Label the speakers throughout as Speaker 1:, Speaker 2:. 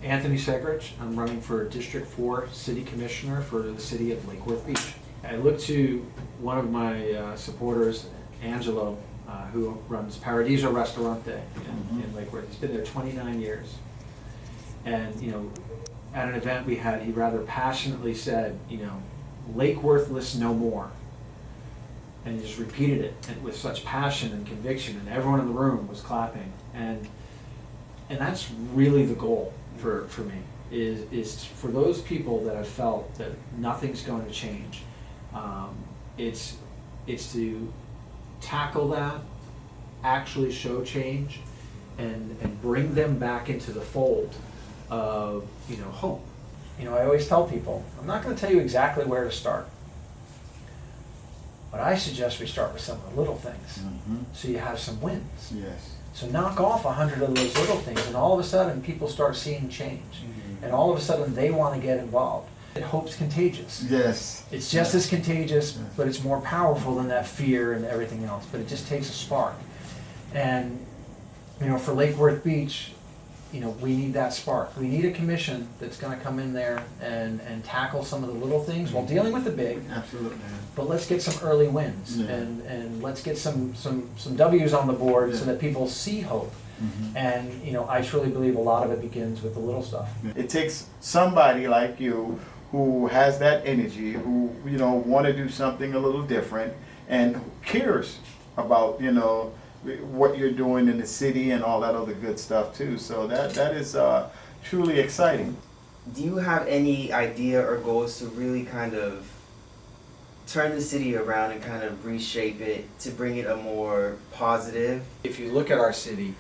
Speaker 1: Anthony Segrich. I'm running for District 4 City Commissioner for the city of Lake Worth Beach. I look to one of my supporters, Angelo, who runs Paradiso Restaurante in Lake Worth. He's been there 29 years. And, at an event we had, he rather passionately said, Lake Worthless no more. And he just repeated it with such passion and conviction, and everyone in the room was clapping. And that's really the goal for me, is for those people that have felt that nothing's going to change. It's to tackle that, actually show change, and bring them back into the fold of hope. I always tell people, I'm not going to tell you exactly where to start, but I suggest we start with some of the little things, so you have some wins.
Speaker 2: Yes.
Speaker 1: So knock off 100 of those little things, and all of a sudden people start seeing change, and all of a sudden they want to get involved. Hope's contagious.
Speaker 2: Yes.
Speaker 1: It's just as contagious, but it's more powerful than that fear and everything else. But it just takes a spark. And for Lake Worth Beach, we need that spark. We need a commission that's going to come in there and tackle some of the little things while dealing with the big.
Speaker 2: Absolutely.
Speaker 1: But let's get some early wins, and let's get some W's on the board so that people see hope. And I truly believe a lot of it begins with the little stuff.
Speaker 2: It takes somebody like you who has that energy, who want to do something a little different, and who cares about what you're doing in the city and all that other good stuff too. So that is truly exciting.
Speaker 3: Do you have any idea or goals to really kind of turn the city around and kind of reshape it to bring it a more positive?
Speaker 1: If you look at our city,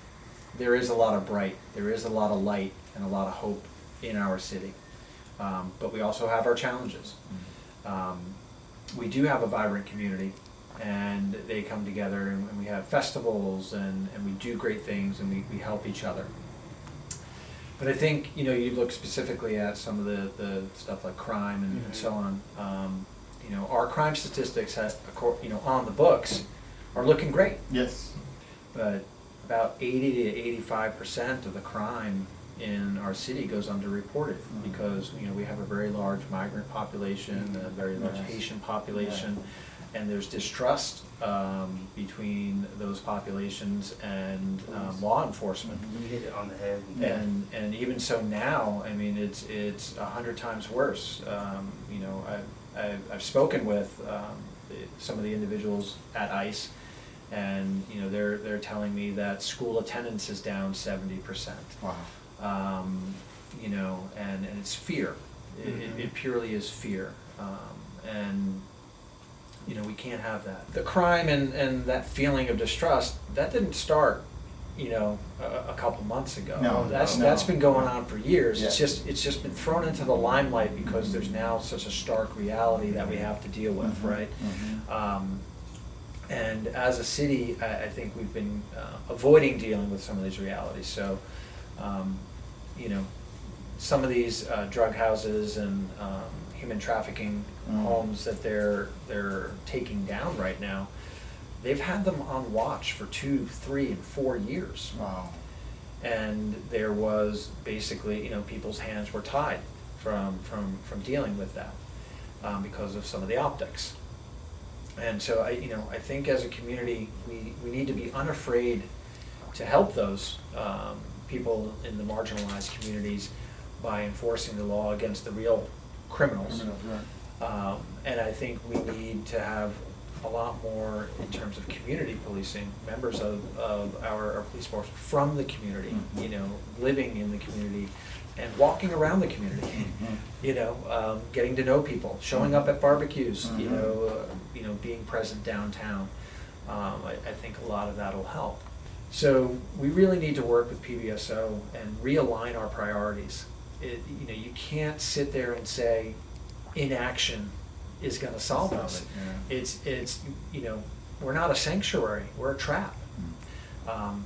Speaker 1: there is a lot of there is a lot of light and a lot of hope in our city. But we also have our challenges. We do have a vibrant community, and they come together, and we have festivals, and we do great things, and we help each other. But I think, you look specifically at some of the stuff like crime and so on. Our crime statistics on the books are looking great.
Speaker 2: Yes.
Speaker 1: But about 80 to 85% of the crime in our city goes underreported because we have a very large migrant population, a very large Haitian population, and there's distrust between those populations and law enforcement.
Speaker 3: You hit it on the head.
Speaker 1: And even so now, it's 100 times worse. I've spoken with some of the individuals at ICE, and they're telling me that school attendance is down 70%.
Speaker 2: Wow.
Speaker 1: And it's fear. It purely is fear, and we can't have that. The crime and that feeling of distrust, that didn't start a couple months ago.
Speaker 2: No,
Speaker 1: that's been going on for years.
Speaker 2: Yeah.
Speaker 1: It's just been thrown into the limelight because there's now such a stark reality that we have to deal with, right? And as a city, I think we've been avoiding dealing with some of these realities. So, some of these drug houses and human trafficking homes that they're taking down right now, they've had them on watch for 2, 3, and 4 years.
Speaker 2: Wow.
Speaker 1: And there was basically, people's hands were tied from dealing with that because of some of the optics. And so I think as a community, we need to be unafraid to help those people in the marginalized communities by enforcing the law against the real criminals. And I think we need to have a lot more in terms of community policing, members of our police force from the community, living in the community and walking around the community, getting to know people, showing up at barbecues, being present downtown. I think a lot of that will help. So we really need to work with PBSO and realign our priorities. You can't sit there and say inaction is going to solve this. It's we're not a sanctuary, we're a trap. And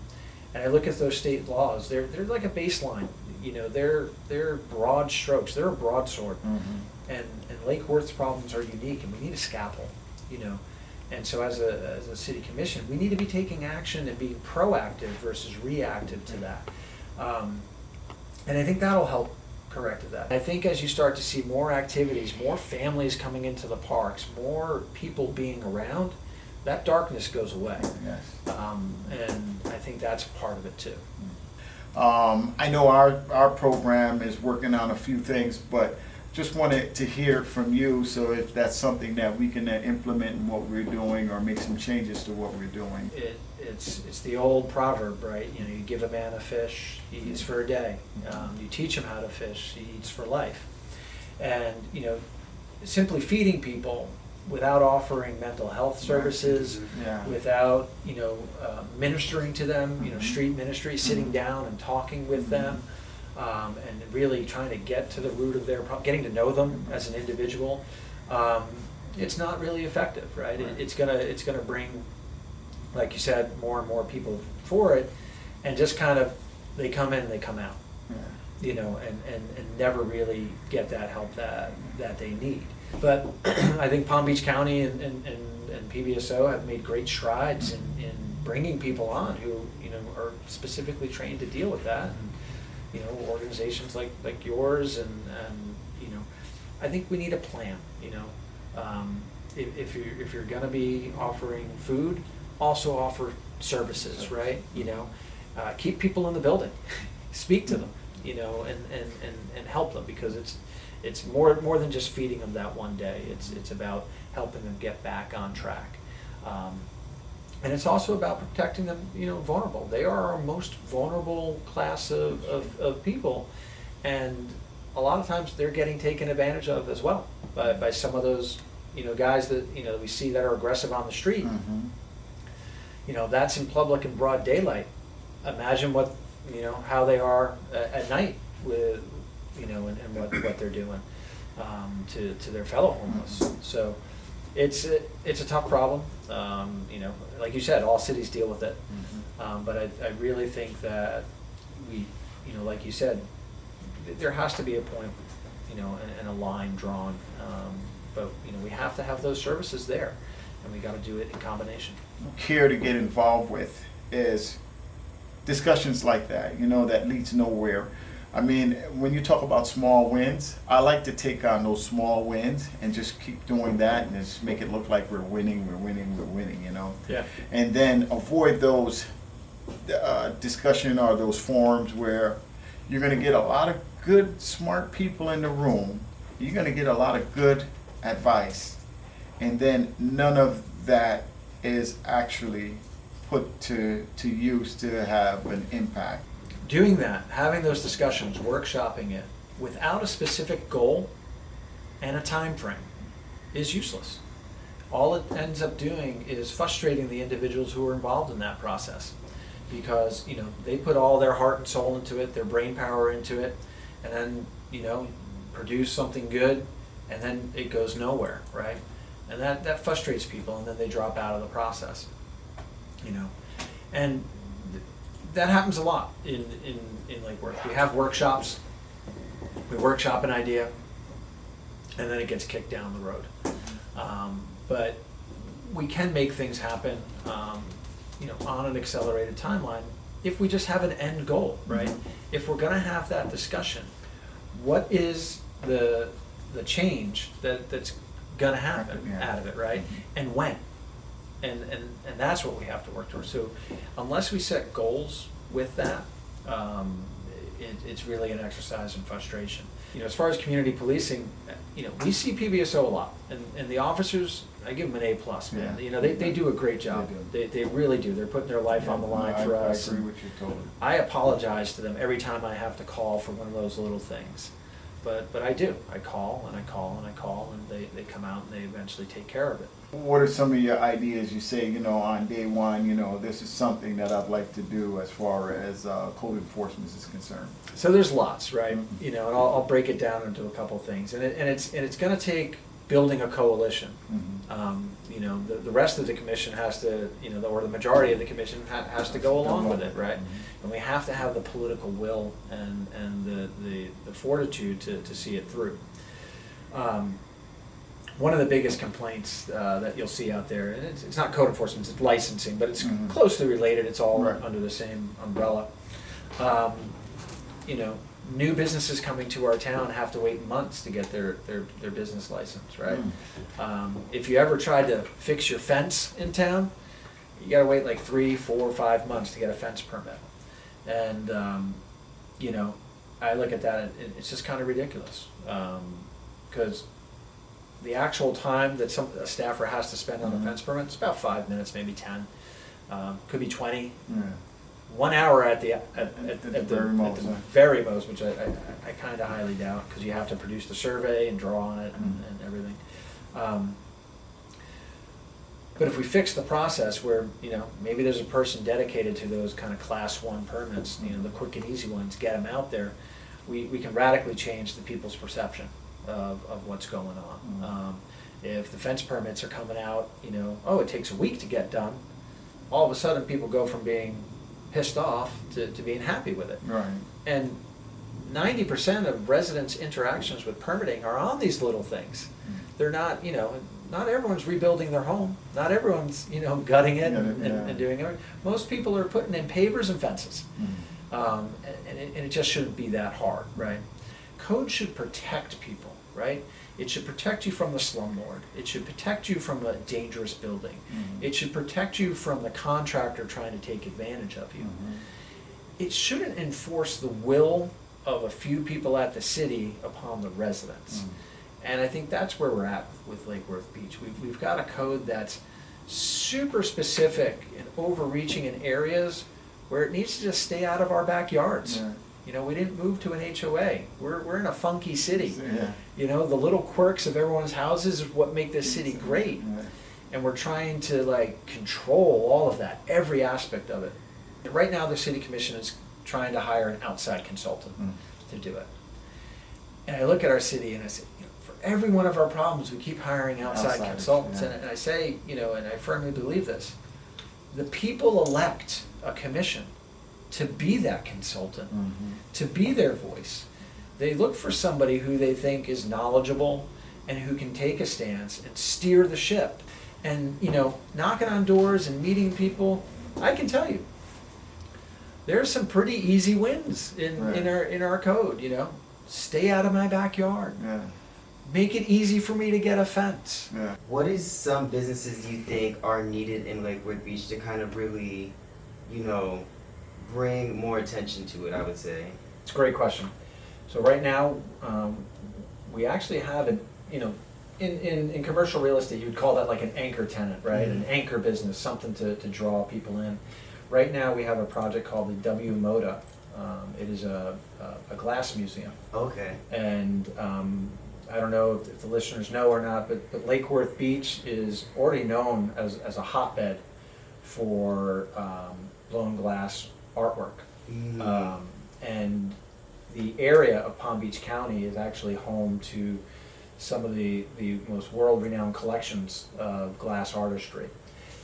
Speaker 1: I look at those state laws, they're like a baseline. They're broad strokes, they're a broadsword. And Lake Worth's problems are unique, and we need a scalpel. And so as a city commission, we need to be taking action and being proactive versus reactive to that. And I think that'll help correct that. I think as you start to see more activities, more families coming into the parks, more people being around, that darkness goes away.
Speaker 2: Yes.
Speaker 1: And I think that's part of it too.
Speaker 2: I know our program is working on a few things, but just wanted to hear from you, so if that's something that we can implement in what we're doing or make some changes to what we're doing.
Speaker 1: It's the old proverb, right? You know, you give a man a fish, he eats for a day. You teach him how to fish, he eats for life. And, you know, simply feeding people without offering mental health services,
Speaker 2: Yeah.
Speaker 1: without, you know, ministering to them, you know, street ministry, sitting down and talking with them, and really trying to get to the root of their problem, getting to know them as an individual, it's not really effective, right? It's gonna bring, like you said, more and more people for it, and just kind of, they come in and they come out, you know, and never really get that help that they need. But I think Palm Beach County and PBSO have made great strides in bringing people on who, you know, are specifically trained to deal with that. And, you know, organizations like yours and you know, I think we need a plan, you know. If you're gonna be offering food, also offer services, right? You know, keep people in the building, speak to them, you know, and help them, because it's more than just feeding them that one day. It's about helping them get back on track. And it's also about protecting them, you know, vulnerable. They are our most vulnerable class of people, and a lot of times they're getting taken advantage of as well by some of those, you know, guys that, you know, we see that are aggressive on the street.
Speaker 2: Mm-hmm.
Speaker 1: You know, that's in public in broad daylight. Imagine what, you know, how they are at night with, you know, and what they're doing to their fellow homeless. So it's a tough problem. You know, like you said, all cities deal with it. But I really think that we, you know, like you said, there has to be a point, you know, and a line drawn. But, you know, we have to have those services there, and we got to do it in combination.
Speaker 2: Care to get involved with is discussions like that, you know, that leads nowhere. I mean, when you talk about small wins, I like to take on those small wins and just keep doing that and just make it look like we're winning, you know?
Speaker 1: Yeah.
Speaker 2: And then avoid those discussion or those forums where you're gonna get a lot of good, smart people in the room. You're gonna get a lot of good advice. And then none of that is actually put to use to have an impact.
Speaker 1: Doing that, having those discussions, workshopping it, without a specific goal and a time frame is useless. All it ends up doing is frustrating the individuals who are involved in that process, because, you know, they put all their heart and soul into it, their brain power into it, and then, you know, produce something good, and then it goes nowhere, right? And that frustrates people, and then they drop out of the process, you know. And that happens a lot in Lake Worth. We have workshops, we workshop an idea, and then it gets kicked down the road. But we can make things happen, you know, on an accelerated timeline if we just have an end goal, right? If we're gonna have that discussion, what is the change that's gonna happen out of it, right? And when? And that's what we have to work towards. So unless we set goals with that, it's really an exercise in frustration. You know, as far as community policing, you know, we see PBSO a lot, and the officers, I give them an A+, man.
Speaker 2: Yeah.
Speaker 1: You know, they do a great job.
Speaker 2: They
Speaker 1: They really do. They're putting their life on the line for us.
Speaker 2: I agree with you totally.
Speaker 1: I apologize to them every time I have to call for one of those little things. But I do. I call and I call and I call, and they come out and they eventually take care of it.
Speaker 2: What are some of your ideas? You say, you know, on day one, you know, this is something that I'd like to do as far as code enforcement is concerned.
Speaker 1: So there's lots, right?
Speaker 2: Mhm.
Speaker 1: You know, and I'll break it down into a couple things, and it's going to take building a coalition. You know, the rest of the commission has to, you know, or the majority of the commission has to go along with it, right? And we have to have the political will and the fortitude to see it through. One of the biggest complaints that you'll see out there, and it's not code enforcement, it's licensing, but it's closely related. It's all
Speaker 2: Right.
Speaker 1: under the same umbrella. You know, new businesses coming to our town have to wait months to get their business license, right? If you ever tried to fix your fence in town, you gotta wait like 3, 4, 5 months to get a fence permit. And, you know, I look at that, it's just kind of ridiculous. Because the actual time that a staffer has to spend on a fence permit, it's about 5 minutes, maybe 10. Could be 20.
Speaker 2: Yeah.
Speaker 1: 1 hour at the
Speaker 2: very most,
Speaker 1: very most, which I kind of highly doubt, because you have to produce the survey and draw on it and everything. But if we fix the process where, you know, maybe there's a person dedicated to those kind of class 1 permits, you know, the quick and easy ones, get them out there, we can radically change the people's perception of what's going on. If the fence permits are coming out, you know, oh, it takes a week to get done, all of a sudden people go from being pissed off to being happy with it.
Speaker 2: Right.
Speaker 1: And 90% of residents' interactions with permitting are on these little things. They're not, you know, not everyone's rebuilding their home. Not everyone's, you know, gutting it and doing it. Most people are putting in pavers and fences. And it just shouldn't be that hard, right? Code should protect people, right? It should protect you from the slumlord. It should protect you from a dangerous building. It should protect you from the contractor trying to take advantage of you. It shouldn't enforce the will of a few people at the city upon the residents. And I think that's where we're at with Lake Worth Beach. We've got a code that's super specific and overreaching in areas where it needs to just stay out of our backyards.
Speaker 2: Yeah.
Speaker 1: You know, we didn't move to an HOA. We're in a funky city.
Speaker 2: Yeah.
Speaker 1: You know, the little quirks of everyone's houses is what make this city great.
Speaker 2: Yeah.
Speaker 1: And we're trying to like control all of that, every aspect of it. Right now the city commission is trying to hire an outside consultant to do it. And I look at our city and I say, you know, for every one of our problems, we keep hiring outside consultants.
Speaker 2: Yeah.
Speaker 1: And I say, you know, and I firmly believe this, the people elect a commission to be that consultant, to be their voice. They look for somebody who they think is knowledgeable and who can take a stance and steer the ship. And, you know, knocking on doors and meeting people, I can tell you, there's some pretty easy wins in our code, you know. Stay out of my backyard.
Speaker 2: Yeah.
Speaker 1: Make it easy for me to get a fence.
Speaker 2: Yeah.
Speaker 3: What is some businesses you think are needed in Lake Worth Beach to kind of really, you know, bring more attention to it, I would say?
Speaker 1: It's a great question. So right now, we actually have a, you know, in commercial real estate, you'd call that like an anchor tenant, right? An anchor business, something to draw people in. Right now, we have a project called the W Moda. It is a glass museum.
Speaker 3: Okay.
Speaker 1: And I don't know if the listeners know or not, but Lake Worth Beach is already known as a hotbed for blown glass artwork. And the area of Palm Beach County is actually home to some of the most world-renowned collections of glass artistry.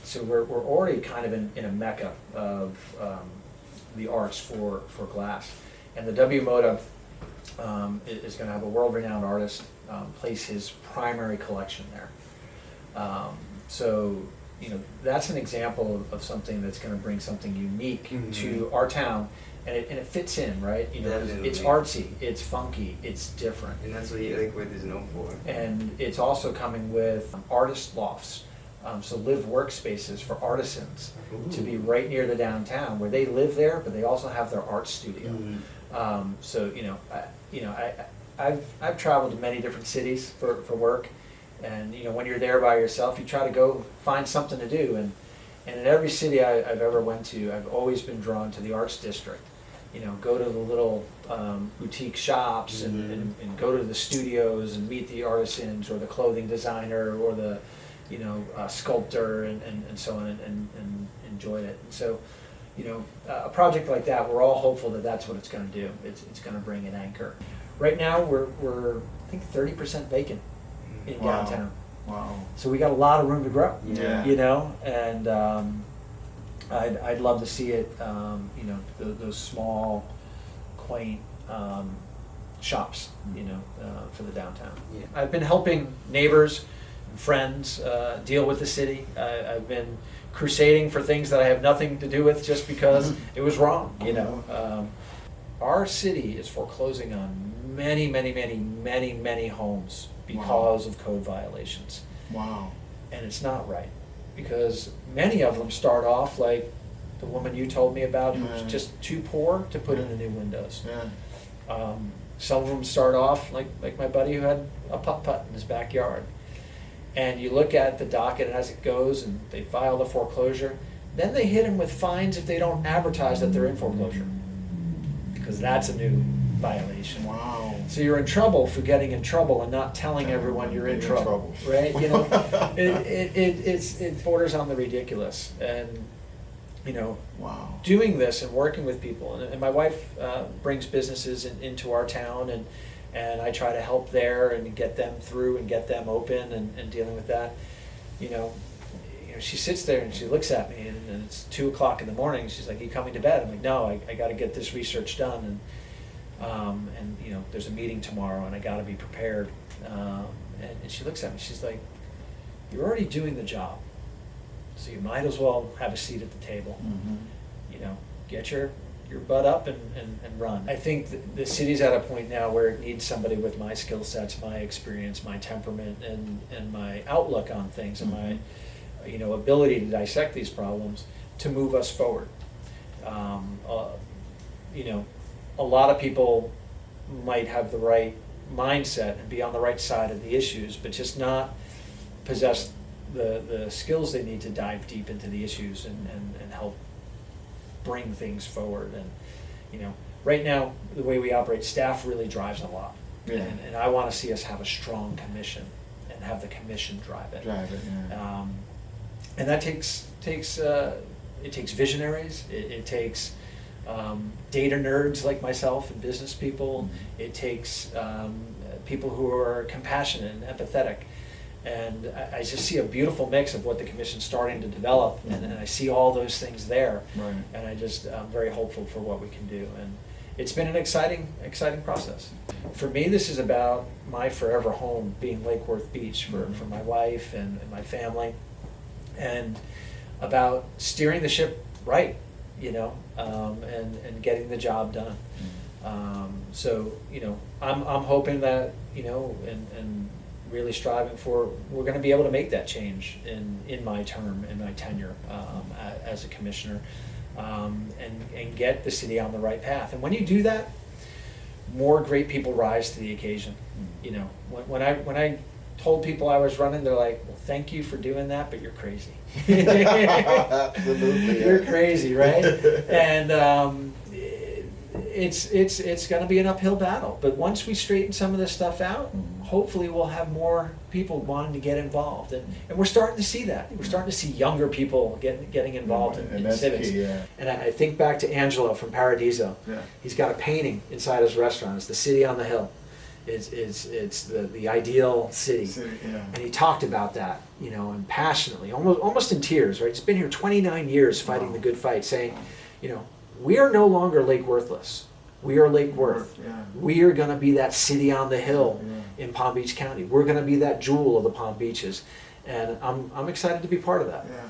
Speaker 1: So we're already kind of in a mecca of the arts for glass. And the W Moda is going to have a world-renowned artist place his primary collection there. So, you know, that's an example of something that's going to bring something unique to our town, and it fits in, right? You know,
Speaker 3: Definitely.
Speaker 1: it's artsy, it's funky, it's different.
Speaker 3: And that's what Lake Worth is known for.
Speaker 1: And it's also coming with artist lofts. So live workspaces for artisans to be right near the downtown, where they live there, but they also have their art studio. So I've traveled to many different cities for work, and you know, when you're there by yourself, you try to go find something to do. And in every city I've ever went to, I've always been drawn to the arts district. You know, go to the little boutique shops and go to the studios and meet the artisans or the clothing designer or the sculptor and so on, and enjoyed it. And so, you know, a project like that, we're all hopeful that that's what it's going to do. It's going to bring an anchor. Right now, we're I think 30% vacant in downtown.
Speaker 2: Wow.
Speaker 1: So we got a lot of room to grow.
Speaker 2: Yeah.
Speaker 1: You know, and I'd love to see it. You know, those small, quaint shops. You know, for the downtown.
Speaker 3: Yeah.
Speaker 1: I've been helping neighbors and friends deal with the city. I've been crusading for things that I have nothing to do with just because it was wrong. You know, our city is foreclosing on many homes because of code violations.
Speaker 2: Wow.
Speaker 1: And it's not right, because many of them start off like the woman you told me about, who's
Speaker 2: Yeah.
Speaker 1: just too poor to put in the new windows.
Speaker 2: Yeah.
Speaker 1: Some of them start off like my buddy who had a putt-putt in his backyard. And you look at the docket as it goes, and they file the foreclosure. Then they hit them with fines if they don't advertise that they're in foreclosure, because that's a new violation.
Speaker 2: Wow.
Speaker 1: So you're in trouble for getting in trouble and not telling everyone you're in trouble, right? You know, it borders on the ridiculous. And you know,
Speaker 2: Wow.
Speaker 1: doing this and working with people, and my wife brings businesses into our town, and I try to help there and get them through and get them open and dealing with that. You know, she sits there and she looks at me, and it's 2:00 in the morning. She's like, "You coming to bed?" I'm like, "No, I got to get this research done, and you know, there's a meeting tomorrow, and I got to be prepared." And she looks at me. She's like, "You're already doing the job, so you might as well have a seat at the table.
Speaker 2: Mm-hmm.
Speaker 1: You know, get your butt up and run." I think the city's at a point now where it needs somebody with my skill sets, my experience, my temperament, and my outlook on things, and my ability to dissect these problems to move us forward. A lot of people might have the right mindset and be on the right side of the issues, but just not possess the skills they need to dive deep into the issues and help bring things forward. And right now, the way we operate, staff really drives a lot.
Speaker 2: Yeah.
Speaker 1: And I want to see us have a strong commission and have the commission drive it.
Speaker 2: Yeah.
Speaker 1: And that takes visionaries. It takes data nerds like myself and business people.
Speaker 2: Mm-hmm.
Speaker 1: It takes people who are compassionate and empathetic. And I just see a beautiful mix of what the commission's starting to develop,
Speaker 2: Mm-hmm.
Speaker 1: and I see all those things there.
Speaker 2: Right.
Speaker 1: And I'm very hopeful for what we can do. And it's been an exciting process. For me, this is about my forever home being Lake Worth Beach for my wife and my family, and about steering the ship right, and getting the job done. So I'm hoping that and really striving for, we're going to be able to make that change in my term, in my tenure as a commissioner, and get the city on the right path. And when you do that, more great people rise to the occasion. When I told people I was running, they're like, "Well, thank you for doing that, but you're crazy."
Speaker 2: Absolutely. Yeah.
Speaker 1: You're crazy, right? And it's going to be an uphill battle. But once we straighten some of this stuff out, hopefully we'll have more people wanting to get involved. And we're starting to see that. We're starting to see younger people getting involved in
Speaker 2: that's
Speaker 1: civics.
Speaker 2: key, yeah.
Speaker 1: And I think back to Angelo from Paradiso.
Speaker 2: Yeah.
Speaker 1: He's got a painting inside his restaurant. It's the city on the hill. It's the ideal city.
Speaker 2: Yeah.
Speaker 1: And he talked about that, and passionately, almost in tears, right? He's been here 29 years fighting
Speaker 2: Wow.
Speaker 1: the good fight, saying, we are no longer Lake Worthless. We are Lake Worth.
Speaker 2: Yeah.
Speaker 1: We are going to be that city on the hill in Palm Beach County. We're going to be that jewel of the Palm Beaches. And I'm excited to be part of that.
Speaker 2: Yeah.